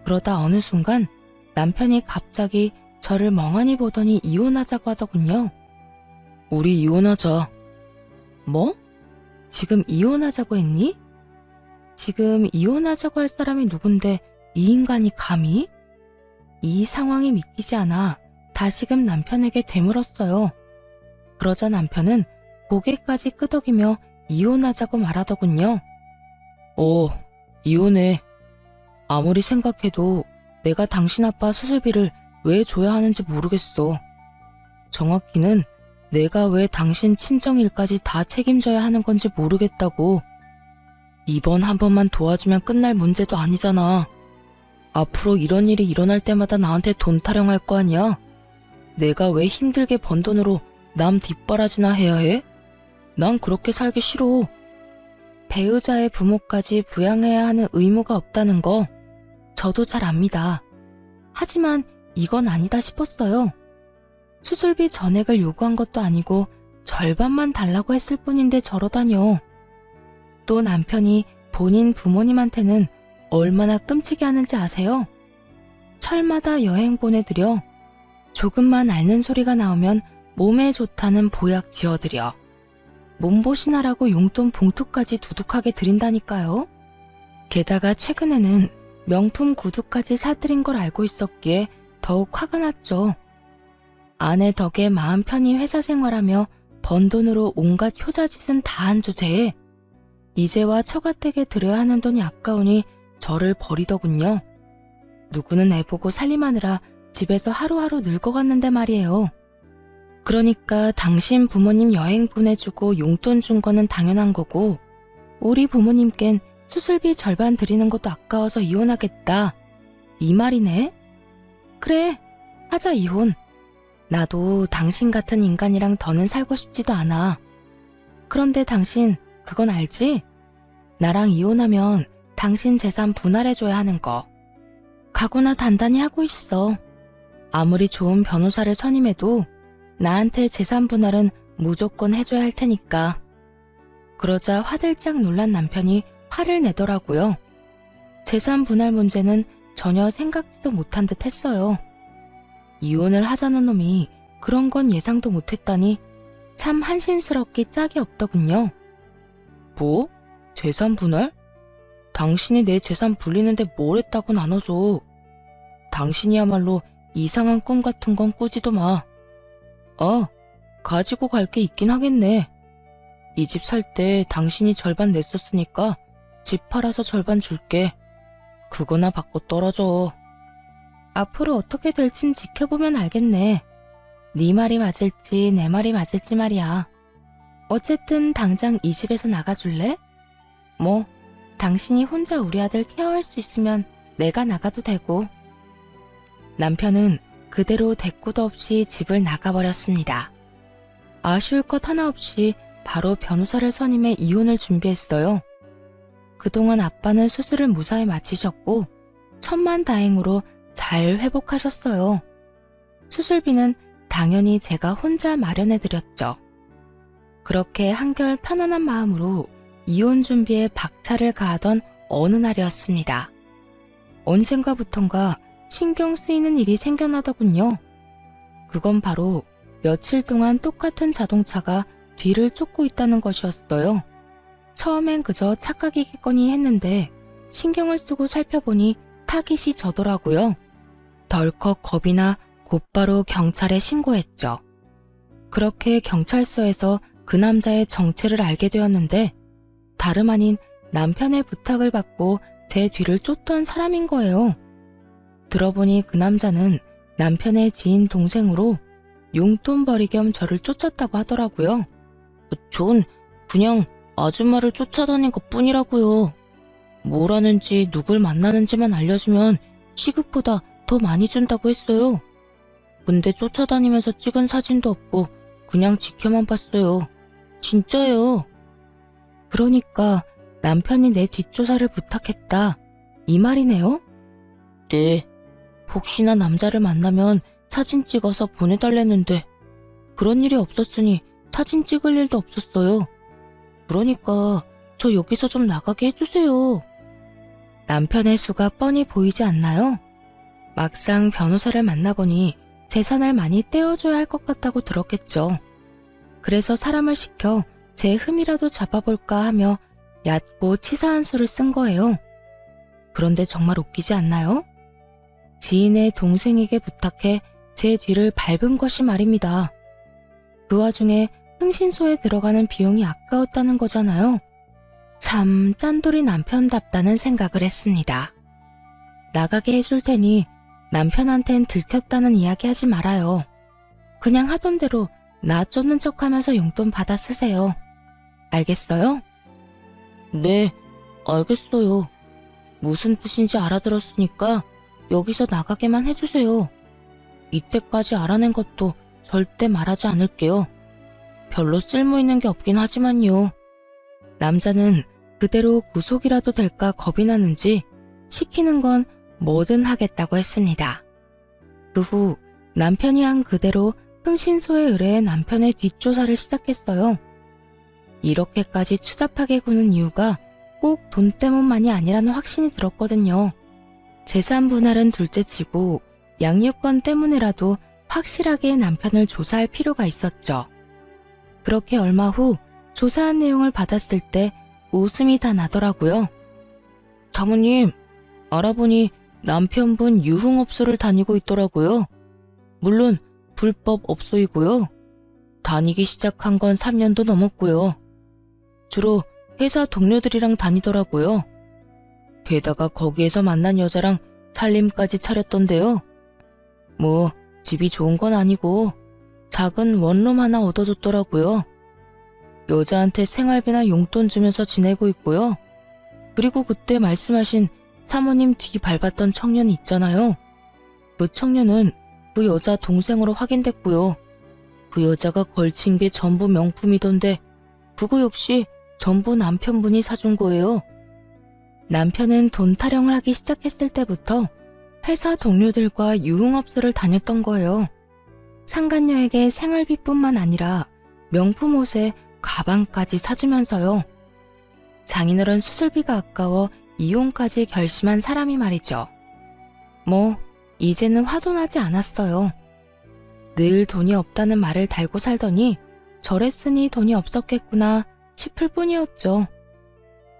그러다 어느 순간 남편이 갑자기 저를 멍하니 보더니 이혼하자고 하더군요. 우리 이혼하자. 뭐? 지금 이혼하자고 했니? 지금 이혼하자고 할 사람이 누군데 이 인간이 감히? 이 상황이 믿기지 않아 다시금 남편에게 되물었어요. 그러자 남편은 고개까지 끄덕이며 이혼하자고 말하더군요. 이혼해. 아무리 생각해도 내가 당신 아빠 수술비를 왜 줘야 하는지 모르겠어. 정확히는 내가 왜 당신 친정일까지 다 책임져야 하는 건지 모르겠다고. 이번 한 번만 도와주면 끝날 문제도 아니잖아. 앞으로 이런 일이 일어날 때마다 나한테 돈 타령할 거 아니야? 내가 왜 힘들게 번 돈으로 남 뒷바라지나 해야 해? 난 그렇게 살기 싫어. 배우자의 부모까지 부양해야 하는 의무가 없다는 거 저도 잘 압니다. 하지만 이건 아니다 싶었어요. 수술비 전액을 요구한 것도 아니고 절반만 달라고 했을 뿐인데 저러다뇨. 또 남편이 본인 부모님한테는 얼마나 끔찍해 하는지 아세요? 철마다 여행 보내드려. 조금만 앓는 소리가 나오면 몸에 좋다는 보약 지어드려. 몸보신하라고 용돈 봉투까지 두둑하게 드린다니까요. 게다가 최근에는 명품 구두까지 사드린 걸 알고 있었기에 더욱 화가 났죠. 아내 덕에 마음 편히 회사 생활하며 번 돈으로 온갖 효자짓은 다 한 주제에 이제와 처가댁에 들여야 하는 돈이 아까우니 저를 버리더군요. 누구는 애 보고 살림하느라 집에서 하루하루 늙어갔는데 말이에요. 그러니까 당신 부모님 여행 보내주고 용돈 준 거는 당연한 거고 우리 부모님껜 수술비 절반 드리는 것도 아까워서 이혼하겠다. 이 말이네. 그래, 하자 이혼. 나도 당신 같은 인간이랑 더는 살고 싶지도 않아. 그런데 당신 그건 알지? 나랑 이혼하면 당신 재산 분할해줘야 하는 거. 각오나 단단히 하고 있어. 아무리 좋은 변호사를 선임해도 나한테 재산 분할은 무조건 해줘야 할 테니까. 그러자 화들짝 놀란 남편이 화를 내더라고요. 재산 분할 문제는 전혀 생각지도 못한 듯 했어요. 이혼을 하자는 놈이 그런 건 예상도 못했다니 참 한심스럽기 짝이 없더군요. 뭐? 재산 분할? 당신이 내 재산 불리는데 뭘 했다고 나눠줘. 당신이야말로 이상한 꿈 같은 건 꾸지도 마. 가지고 갈 게 있긴 하겠네. 이 집 살 때 당신이 절반 냈었으니까 집 팔아서 절반 줄게. 그거나 받고 떨어져. 앞으로 어떻게 될진 지켜보면 알겠네. 네 말이 맞을지 내 말이 맞을지 말이야. 어쨌든 당장 이 집에서 나가줄래? 뭐 당신이 혼자 우리 아들 케어할 수 있으면 내가 나가도 되고. 남편은 그대로 대꾸도 없이 집을 나가버렸습니다. 아쉬울 것 하나 없이 바로 변호사를 선임해 이혼을 준비했어요. 그동안 아빠는 수술을 무사히 마치셨고 천만다행으로 잘 회복하셨어요. 수술비는 당연히 제가 혼자 마련해드렸죠. 그렇게 한결 편안한 마음으로 이혼 준비에 박차를 가하던 어느 날이었습니다. 언젠가부턴가 신경 쓰이는 일이 생겨나더군요. 그건 바로 며칠 동안 똑같은 자동차가 뒤를 쫓고 있다는 것이었어요. 처음엔 그저 착각이겠거니 했는데 신경을 쓰고 살펴보니 타깃이 저더라고요. 덜컥 겁이 나 곧바로 경찰에 신고했죠. 그렇게 경찰서에서 그 남자의 정체를 알게 되었는데 다름 아닌 남편의 부탁을 받고 제 뒤를 쫓던 사람인 거예요. 들어보니 그 남자는 남편의 지인 동생으로 용돈벌이 겸 저를 쫓았다고 하더라고요. 전 그냥 아줌마를 쫓아다닌 것뿐이라고요. 뭘 하는지 누굴 만나는지만 알려주면 시급보다 더 많이 준다고 했어요. 근데 쫓아다니면서 찍은 사진도 없고 그냥 지켜만 봤어요. 진짜요. 그러니까 남편이 내 뒷조사를 부탁했다. 이 말이네요? 네. 혹시나 남자를 만나면 사진 찍어서 보내달랬는데 그런 일이 없었으니 사진 찍을 일도 없었어요. 그러니까 저 여기서 좀 나가게 해주세요. 남편의 수가 뻔히 보이지 않나요? 막상 변호사를 만나보니 재산을 많이 떼어줘야 할 것 같다고 들었겠죠. 그래서 사람을 시켜 제 흠이라도 잡아볼까 하며 얕고 치사한 수를 쓴 거예요. 그런데 정말 웃기지 않나요? 지인의 동생에게 부탁해 제 뒤를 밟은 것이 말입니다. 그 와중에 흥신소에 들어가는 비용이 아까웠다는 거잖아요. 참 짠돌이 남편답다는 생각을 했습니다. 나가게 해줄 테니 남편한텐 들켰다는 이야기 하지 말아요. 그냥 하던 대로 나 쫓는 척하면서 용돈 받아 쓰세요. 알겠어요? 네, 알겠어요. 무슨 뜻인지 알아들었으니까 여기서 나가게만 해주세요. 이때까지 알아낸 것도 절대 말하지 않을게요. 별로 쓸모있는 게 없긴 하지만요. 남자는 그대로 구속이라도 될까 겁이 나는지 시키는 건 뭐든 하겠다고 했습니다. 그 후 남편이 한 그대로 흥신소에 의뢰해 남편의 뒷조사를 시작했어요. 이렇게까지 추잡하게 구는 이유가 꼭 돈 때문만이 아니라는 확신이 들었거든요. 재산 분할은 둘째치고 양육권 때문에라도 확실하게 남편을 조사할 필요가 있었죠. 그렇게 얼마 후 조사한 내용을 받았을 때 웃음이 다 나더라고요. 사모님, 알아보니 남편분 유흥업소를 다니고 있더라고요. 물론 불법 업소이고요. 다니기 시작한 건 3년도 넘었고요. 주로 회사 동료들이랑 다니더라고요. 게다가 거기에서 만난 여자랑 살림까지 차렸던데요. 뭐 집이 좋은 건 아니고 작은 원룸 하나 얻어줬더라고요. 여자한테 생활비나 용돈 주면서 지내고 있고요. 그리고 그때 말씀하신 사모님 뒤 밟았던 청년이 있잖아요. 그 청년은 그 여자 동생으로 확인됐고요. 그 여자가 걸친 게 전부 명품이던데 그거 역시 전부 남편분이 사준 거예요. 남편은 돈 타령을 하기 시작했을 때부터 회사 동료들과 유흥업소를 다녔던 거예요. 상간녀에게 생활비뿐만 아니라 명품 옷에 가방까지 사주면서요. 장인어른 수술비가 아까워 이혼까지 결심한 사람이 말이죠. 뭐 이제는 화도 나지 않았어요. 늘 돈이 없다는 말을 달고 살더니 저랬으니 돈이 없었겠구나 싶을 뿐이었죠.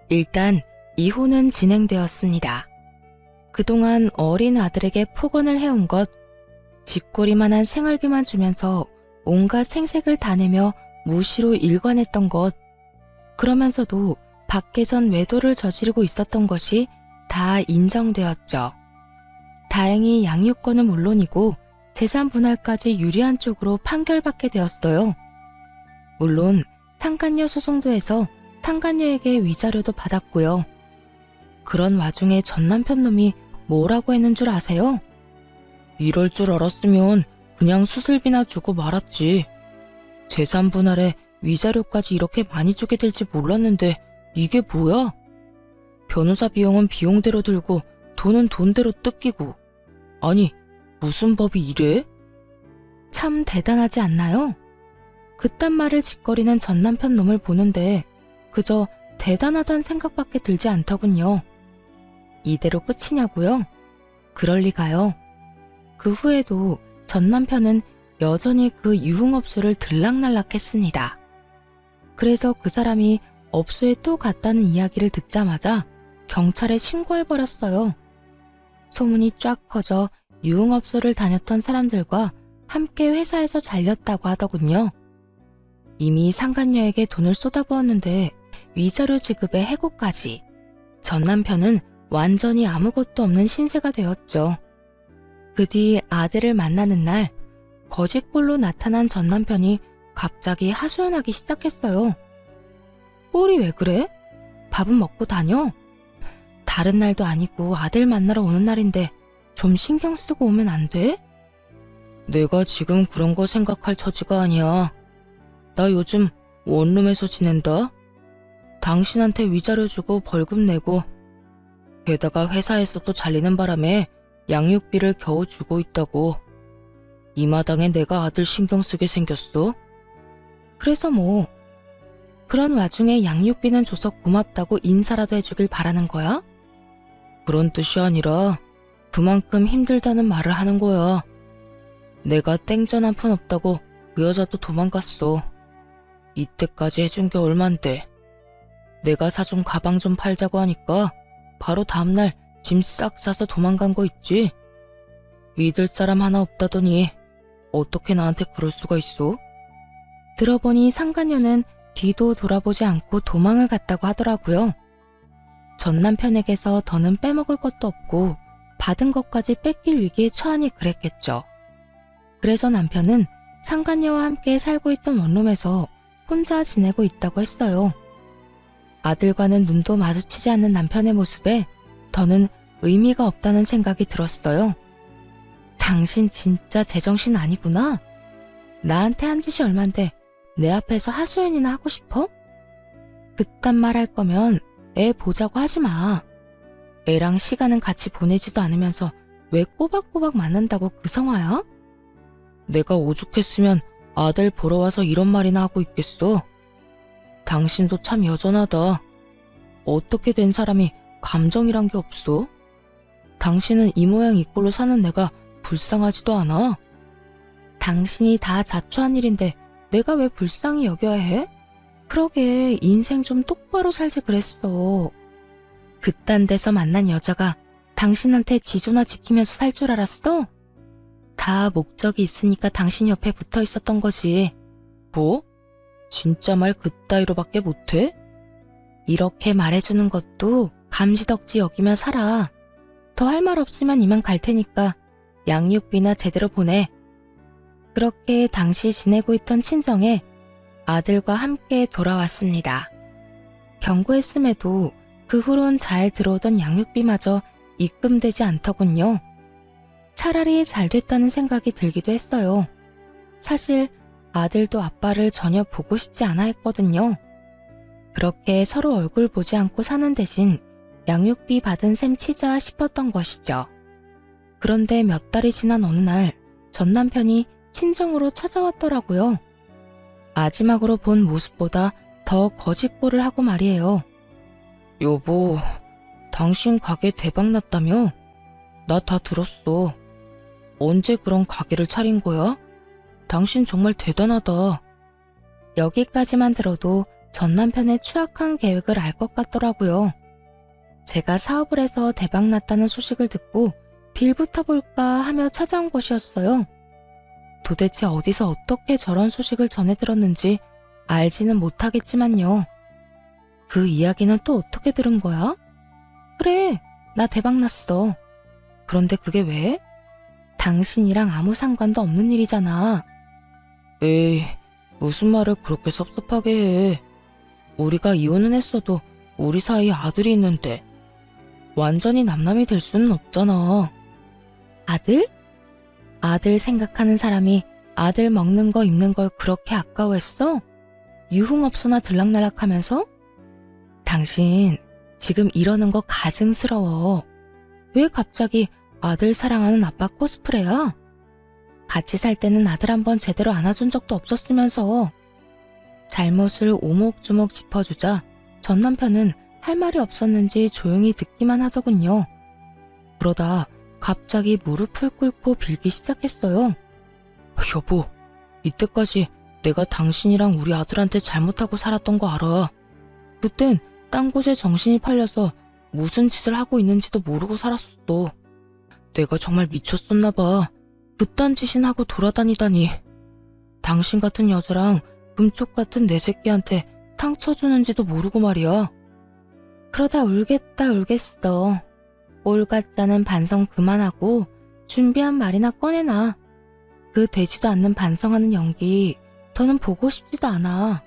일단 이혼은 진행되었습니다. 그동안 어린 아들에게 폭언을 해온 것, 쥐꼬리만한 생활비만 주면서 온갖 생색을 다 내며 무시로 일관했던 것, 그러면서도 밖에선 외도를 저지르고 있었던 것이 다 인정되었죠. 다행히 양육권은 물론이고 재산 분할까지 유리한 쪽으로 판결받게 되었어요. 물론 상간녀 소송도 해서 상간녀에게 위자료도 받았고요. 그런 와중에 전 남편 놈이 뭐라고 했는 줄 아세요? 이럴 줄 알았으면 그냥 수술비나 주고 말았지. 재산 분할에 위자료까지 이렇게 많이 주게 될지 몰랐는데 이게 뭐야? 변호사 비용은 비용대로 들고 돈은 돈대로 뜯기고. 아니, 무슨 법이 이래? 참 대단하지 않나요? 그딴 말을 짓거리는 전 남편 놈을 보는데 그저 대단하단 생각밖에 들지 않더군요. 이대로 끝이냐고요? 그럴 리가요. 그 후에도 전 남편은 여전히 그 유흥업소를 들락날락했습니다. 그래서 그 사람이 업소에 또 갔다는 이야기를 듣자마자 경찰에 신고해버렸어요. 소문이 쫙 퍼져 유흥업소를 다녔던 사람들과 함께 회사에서 잘렸다고 하더군요. 이미 상간녀에게 돈을 쏟아부었는데 위자료 지급에 해고까지. 전 남편은 완전히 아무것도 없는 신세가 되었죠. 그 뒤 아들을 만나는 날 거짓골로 나타난 전 남편이 갑자기 하소연하기 시작했어요. 꼴이 왜 그래? 밥은 먹고 다녀? 다른 날도 아니고 아들 만나러 오는 날인데 좀 신경 쓰고 오면 안 돼? 내가 지금 그런 거 생각할 처지가 아니야. 나 요즘 원룸에서 지낸다. 당신한테 위자료 주고 벌금 내고 게다가 회사에서도 잘리는 바람에 양육비를 겨우 주고 있다고. 이 마당에 내가 아들 신경 쓰게 생겼어? 그래서 뭐 그런 와중에 양육비는 줘서 고맙다고 인사라도 해주길 바라는 거야? 그런 뜻이 아니라 그만큼 힘들다는 말을 하는 거야. 내가 땡전 한 푼 없다고 그 여자도 도망갔어. 이때까지 해준 게 얼만데. 내가 사준 가방 좀 팔자고 하니까 바로 다음날 짐 싹 싸서 도망간 거 있지? 믿을 사람 하나 없다더니 어떻게 나한테 그럴 수가 있어? 들어보니 상간녀는 뒤도 돌아보지 않고 도망을 갔다고 하더라고요. 전 남편에게서 더는 빼먹을 것도 없고 받은 것까지 뺏길 위기에 처하니 그랬겠죠. 그래서 남편은 상간녀와 함께 살고 있던 원룸에서 혼자 지내고 있다고 했어요. 아들과는 눈도 마주치지 않는 남편의 모습에 더는 의미가 없다는 생각이 들었어요. 당신 진짜 제정신 아니구나. 나한테 한 짓이 얼만데 내 앞에서 하소연이나 하고 싶어? 그딴 말 할 거면 애 보자고 하지 마. 애랑 시간은 같이 보내지도 않으면서 왜 꼬박꼬박 만난다고 그 성화야? 내가 오죽했으면 아들 보러 와서 이런 말이나 하고 있겠어. 당신도 참 여전하다. 어떻게 된 사람이 감정이란 게 없어? 당신은 이 모양 이 꼴로 사는 내가 불쌍하지도 않아. 당신이 다 자초한 일인데 내가 왜 불쌍히 여겨야 해? 그러게 인생 좀 똑바로 살지 그랬어. 그딴 데서 만난 여자가 당신한테 지조나 지키면서 살 줄 알았어? 다 목적이 있으니까 당신 옆에 붙어 있었던 거지. 뭐? 진짜 말 그따위로밖에 못해? 이렇게 말해주는 것도 감지덕지 여기며 살아. 더 할 말 없으면 이만 갈 테니까 양육비나 제대로 보내. 그렇게 당시 지내고 있던 친정에 아들과 함께 돌아왔습니다. 경고했음에도 그 후론 잘 들어오던 양육비마저 입금되지 않더군요. 차라리 잘 됐다는 생각이 들기도 했어요. 사실 아들도 아빠를 전혀 보고 싶지 않아 했거든요. 그렇게 서로 얼굴 보지 않고 사는 대신 양육비 받은 셈 치자 싶었던 것이죠. 그런데 몇 달이 지난 어느 날 전 남편이 친정으로 찾아왔더라고요. 마지막으로 본 모습보다 더 거짓골을 하고 말이에요. 여보, 당신 가게 대박났다며? 나 다 들었어. 언제 그런 가게를 차린 거야? 당신 정말 대단하다. 여기까지만 들어도 전 남편의 추악한 계획을 알 것 같더라고요. 제가 사업을 해서 대박났다는 소식을 듣고 빌부터 볼까 하며 찾아온 곳이었어요. 도대체 어디서 어떻게 저런 소식을 전해 들었는지 알지는 못하겠지만요. 그 이야기는 또 어떻게 들은 거야? 그래, 나 대박났어. 그런데 그게 왜? 당신이랑 아무 상관도 없는 일이잖아. 에이, 무슨 말을 그렇게 섭섭하게 해. 우리가 이혼은 했어도 우리 사이에 아들이 있는데 완전히 남남이 될 수는 없잖아. 아들? 아들 생각하는 사람이 아들 먹는 거 입는 걸 그렇게 아까워했어? 유흥업소나 들락날락하면서? 당신 지금 이러는 거 가증스러워. 왜 갑자기 아들 사랑하는 아빠 코스프레야? 같이 살 때는 아들 한번 제대로 안아준 적도 없었으면서. 잘못을 오목조목 짚어주자 전 남편은 할 말이 없었는지 조용히 듣기만 하더군요. 그러다 갑자기 무릎을 꿇고 빌기 시작했어요. 여보, 이때까지 내가 당신이랑 우리 아들한테 잘못하고 살았던 거 알아. 그땐 딴 곳에 정신이 팔려서 무슨 짓을 하고 있는지도 모르고 살았었어. 내가 정말 미쳤었나 봐. 그딴 짓이나 하고 돌아다니다니. 당신 같은 여자랑 금쪽 같은 내 새끼한테 상처 주는지도 모르고 말이야. 그러다 울겠다 울겠어. 꼴 같자는 반성 그만하고 준비한 말이나 꺼내놔. 그 되지도 않는 반성하는 연기 더는 보고 싶지도 않아.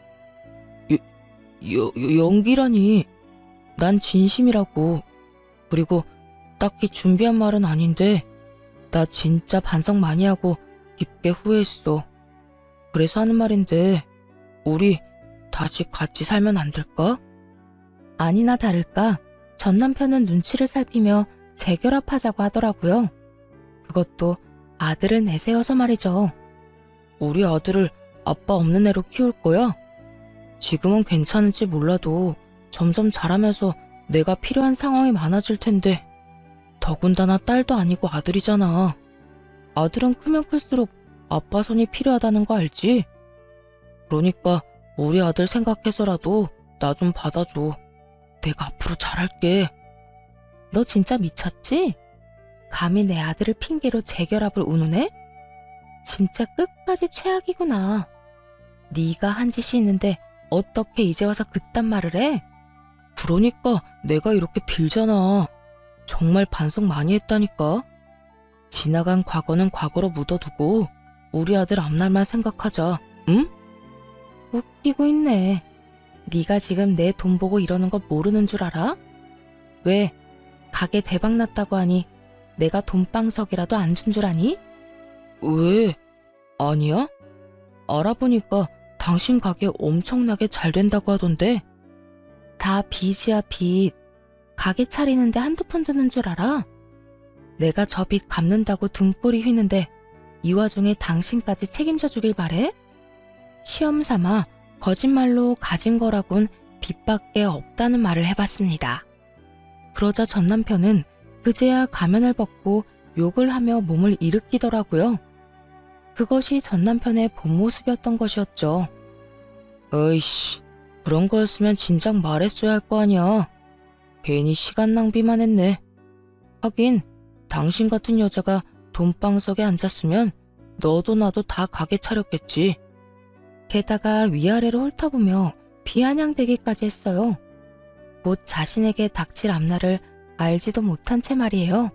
연기라니. 난 진심이라고. 그리고 딱히 준비한 말은 아닌데 나 진짜 반성 많이 하고 깊게 후회했어. 그래서 하는 말인데 우리 다시 같이 살면 안 될까? 아니나 다를까 전 남편은 눈치를 살피며 재결합하자고 하더라고요. 그것도 아들을 내세워서 말이죠. 우리 아들을 아빠 없는 애로 키울 거야? 지금은 괜찮을지 몰라도 점점 자라면서 내가 필요한 상황이 많아질 텐데 더군다나 딸도 아니고 아들이잖아. 아들은 크면 클수록 아빠 손이 필요하다는 거 알지? 그러니까 우리 아들 생각해서라도 나 좀 받아줘. 내가 앞으로 잘할게. 너 진짜 미쳤지? 감히 내 아들을 핑계로 재결합을 운운해? 진짜 끝까지 최악이구나. 네가 한 짓이 있는데 어떻게 이제 와서 그딴 말을 해? 그러니까 내가 이렇게 빌잖아. 정말 반성 많이 했다니까. 지나간 과거는 과거로 묻어두고 우리 아들 앞날만 생각하자. 응? 웃기고 있네. 네가 지금 내 돈 보고 이러는 거 모르는 줄 알아? 왜? 가게 대박 났다고 하니 내가 돈방석이라도 안 준 줄 아니? 왜? 아니야? 알아보니까 당신 가게 엄청나게 잘 된다고 하던데. 다 빚이야 빚. 가게 차리는데 한두 푼 드는 줄 알아? 내가 저 빚 갚는다고 등불이 휘는데 이 와중에 당신까지 책임져 주길 바래? 시험 삼아 거짓말로 가진 거라곤 빚밖에 없다는 말을 해봤습니다. 그러자 전 남편은 그제야 가면을 벗고 욕을 하며 몸을 일으키더라고요. 그것이 전 남편의 본 모습이었던 것이었죠. 어이씨, 그런 거였으면 진작 말했어야 할 거 아니야. 괜히 시간 낭비만 했네. 하긴 당신 같은 여자가 돈방석에 앉았으면 너도 나도 다 가게 차렸겠지. 게다가 위아래로 훑어보며 비아냥대기까지 했어요. 곧 자신에게 닥칠 앞날을 알지도 못한 채 말이에요.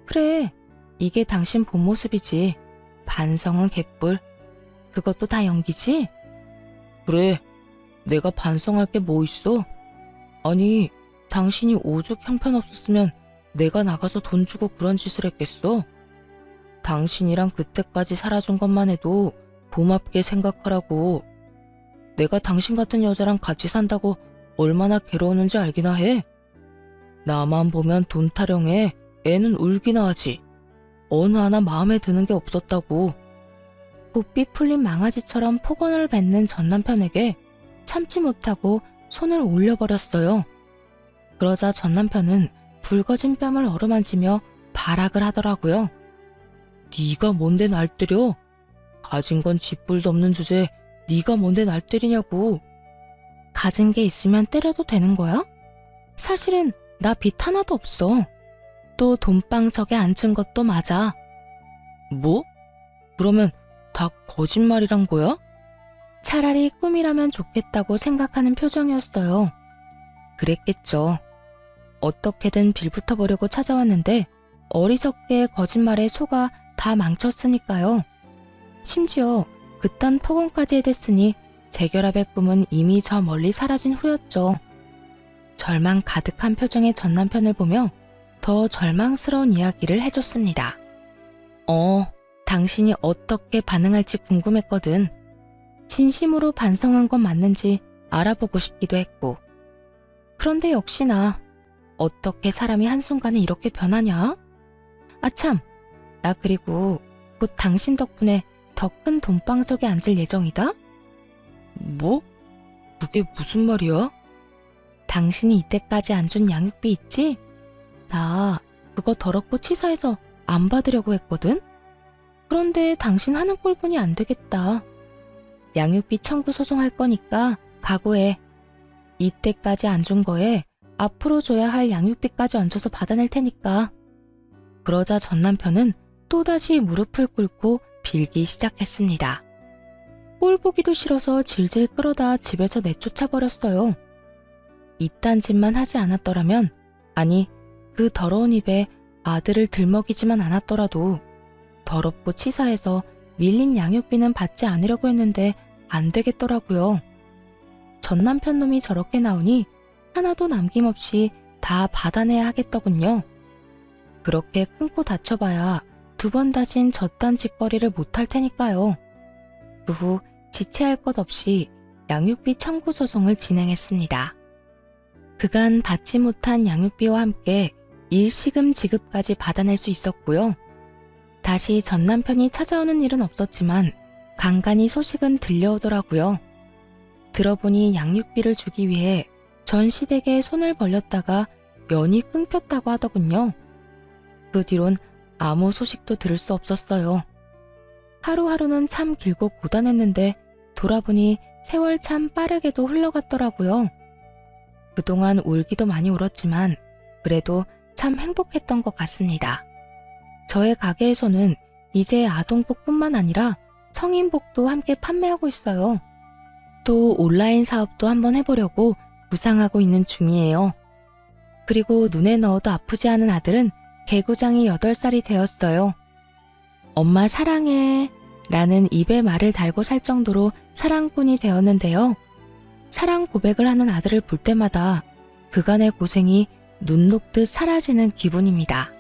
그래, 이게 당신 본 모습이지. 반성은 개뿔. 그것도 다 연기지? 그래, 내가 반성할 게 뭐 있어? 아니, 당신이 오죽 형편없었으면 내가 나가서 돈 주고 그런 짓을 했겠어? 당신이랑 그때까지 살아준 것만 해도 고맙게 생각하라고. 내가 당신 같은 여자랑 같이 산다고 얼마나 괴로웠는지 알기나 해? 나만 보면 돈 타령해. 애는 울기나 하지. 어느 하나 마음에 드는 게 없었다고. 복비 풀린 망아지처럼 폭언을 뱉는 전 남편에게 참지 못하고 손을 올려버렸어요. 그러자 전 남편은 붉어진 뺨을 어루만지며 발악을 하더라고요. 네가 뭔데 날 때려? 가진 건 쥐뿔도 없는 주제에 네가 뭔데 날 때리냐고. 가진 게 있으면 때려도 되는 거야? 사실은 나 빚 하나도 없어. 또 돈방석에 앉은 것도 맞아. 뭐? 그러면 다 거짓말이란 거야? 차라리 꿈이라면 좋겠다고 생각하는 표정이었어요. 그랬겠죠. 어떻게든 빌붙어 보려고 찾아왔는데 어리석게 거짓말에 속아 다 망쳤으니까요. 심지어 그딴 폭언까지 해댔으니 재결합의 꿈은 이미 저 멀리 사라진 후였죠. 절망 가득한 표정의 전 남편을 보며 더 절망스러운 이야기를 해줬습니다. 당신이 어떻게 반응할지 궁금했거든. 진심으로 반성한 건 맞는지 알아보고 싶기도 했고. 그런데 역시나 어떻게 사람이 한순간에 이렇게 변하냐? 아참, 나 그리고 곧 당신 덕분에 더 큰 돈방석에 앉을 예정이다? 뭐? 그게 무슨 말이야? 당신이 이때까지 안 준 양육비 있지? 나 그거 더럽고 치사해서 안 받으려고 했거든? 그런데 당신 하는 꼴 보니 안 되겠다. 양육비 청구 소송할 거니까 각오해. 이때까지 안 준 거에 앞으로 줘야 할 양육비까지 얹어서 받아낼 테니까. 그러자 전 남편은 또다시 무릎을 꿇고 빌기 시작했습니다. 꼴 보기도 싫어서 질질 끌어다 집에서 내쫓아버렸어요. 이딴 짓만 하지 않았더라면, 아니 그 더러운 입에 아들을 들먹이지만 않았더라도 더럽고 치사해서 밀린 양육비는 받지 않으려고 했는데 안 되겠더라고요. 전 남편 놈이 저렇게 나오니 하나도 남김없이 다 받아내야 하겠더군요. 그렇게 큰 코 다쳐봐야 2번 다신 저딴 짓거리를 못할 테니까요. 그 후 지체할 것 없이 양육비 청구 소송을 진행했습니다. 그간 받지 못한 양육비와 함께 일시금 지급까지 받아낼 수 있었고요. 다시 전 남편이 찾아오는 일은 없었지만 간간히 소식은 들려오더라고요. 들어보니 양육비를 주기 위해 전 시댁에 손을 벌렸다가 면이 끊겼다고 하더군요. 그 뒤론 아무 소식도 들을 수 없었어요. 하루하루는 참 길고 고단했는데 돌아보니 세월 참 빠르게도 흘러갔더라고요. 그동안 울기도 많이 울었지만 그래도 참 행복했던 것 같습니다. 저의 가게에서는 이제 아동복뿐만 아니라 성인복도 함께 판매하고 있어요. 또 온라인 사업도 한번 해보려고 구상하고 있는 중이에요. 그리고 눈에 넣어도 아프지 않은 아들은 개구장이 8살이 되었어요. 엄마 사랑해 라는 입에 말을 달고 살 정도로 사랑꾼이 되었는데요. 사랑 고백을 하는 아들을 볼 때마다 그간의 고생이 눈 녹듯 사라지는 기분입니다.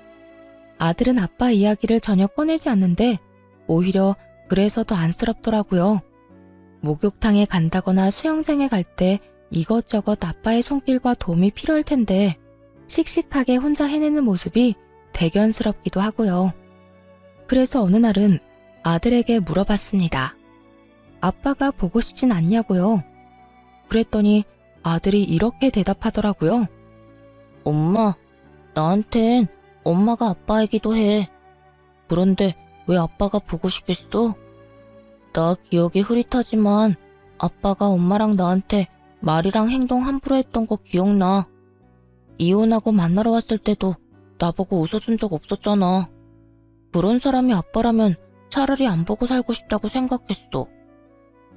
아들은 아빠 이야기를 전혀 꺼내지 않는데 오히려 그래서 더 안쓰럽더라고요. 목욕탕에 간다거나 수영장에 갈 때 이것저것 아빠의 손길과 도움이 필요할 텐데 씩씩하게 혼자 해내는 모습이 대견스럽기도 하고요. 그래서 어느 날은 아들에게 물어봤습니다. 아빠가 보고 싶진 않냐고요. 그랬더니 아들이 이렇게 대답하더라고요. 엄마, 나한텐 엄마가 아빠이기도 해. 그런데 왜 아빠가 보고 싶겠어? 나 기억이 흐릿하지만 아빠가 엄마랑 나한테 말이랑 행동 함부로 했던 거 기억나. 이혼하고 만나러 왔을 때도 나보고 웃어준 적 없었잖아. 그런 사람이 아빠라면 차라리 안 보고 살고 싶다고 생각했어.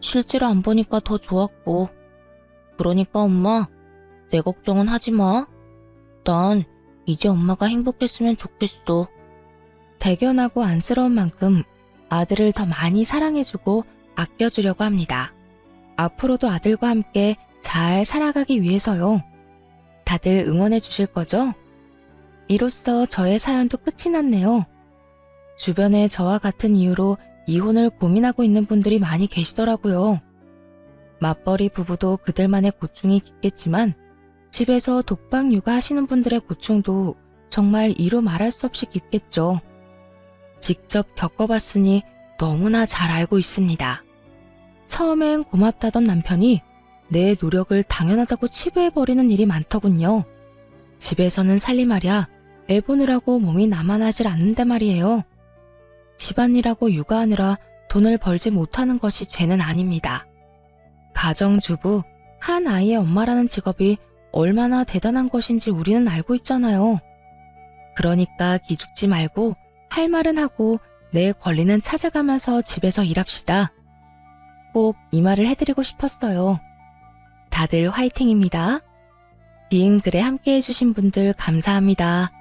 실제로 안 보니까 더 좋았고. 그러니까 엄마, 내 걱정은 하지 마. 난 이제 엄마가 행복했으면 좋겠어. 대견하고 안쓰러운 만큼 아들을 더 많이 사랑해주고 아껴주려고 합니다. 앞으로도 아들과 함께 잘 살아가기 위해서요. 다들 응원해 주실 거죠? 이로써 저의 사연도 끝이 났네요. 주변에 저와 같은 이유로 이혼을 고민하고 있는 분들이 많이 계시더라고요. 맞벌이 부부도 그들만의 고충이 깊겠지만 집에서 독박 육아하시는 분들의 고충도 정말 이루 말할 수 없이 깊겠죠. 직접 겪어봤으니 너무나 잘 알고 있습니다. 처음엔 고맙다던 남편이 내 노력을 당연하다고 치부해버리는 일이 많더군요. 집에서는 살림하랴 애 보느라고 몸이 남아나질 않는데 말이에요. 집안일하고 육아하느라 돈을 벌지 못하는 것이 죄는 아닙니다. 가정주부, 한 아이의 엄마라는 직업이 얼마나 대단한 것인지 우리는 알고 있잖아요. 그러니까 기죽지 말고 할 말은 하고 내 권리는 찾아가면서 집에서 일합시다. 꼭 이 말을 해드리고 싶었어요. 다들 화이팅입니다. 비응 글에 함께 해주신 분들 감사합니다.